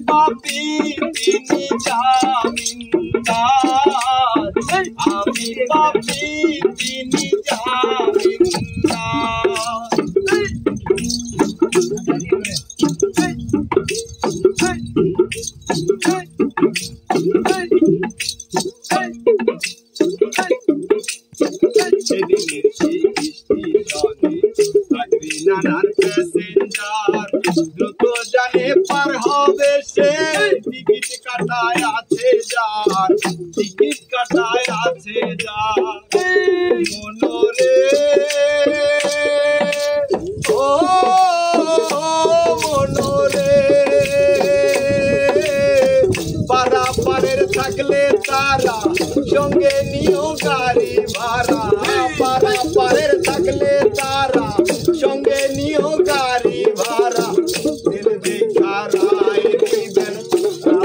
পাপি তিনি জামিনদার, আমি পাপি তিনি জামিনদার। সেদিনের সেই স্টেশনে থাকবে নানান প্যাসেঞ্জার, দ্রুত জানে পার হবে সে, টিকিট কাটায় আছে যার, টিকিট কাটায় আছে যার। মনোরে ও মনোরে, পারাপারের থাকলে তারা সঙ্গে নিও গাড়ি ভাড়া, পারাপারের থাকলে তারা সঙ্গে নিও গাড়ি ভাড়া। দিল দেখারায় দিবেন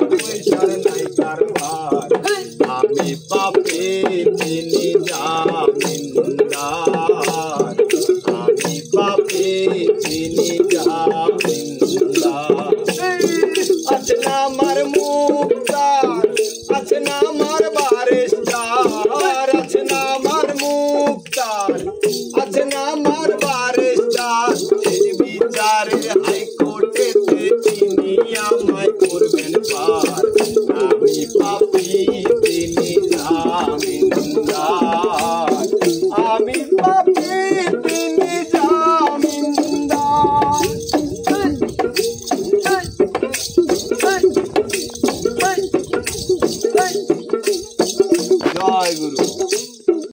পয়সার নাই কারবার, আমি পাপি তিনি জামিনদার, আমি পাপি তিনি জামিনদার। আছে না আমার মুক্তার, আছে না আমার বারিস্টার, আছে না আমার মুক্তার, আছে না আমার বারিস্টার। এই বিচারে হাইকোর্টেতে তিনি আমায় করবেন পার, আমি পাপি তিনি জামিনদার, আমি পাপি।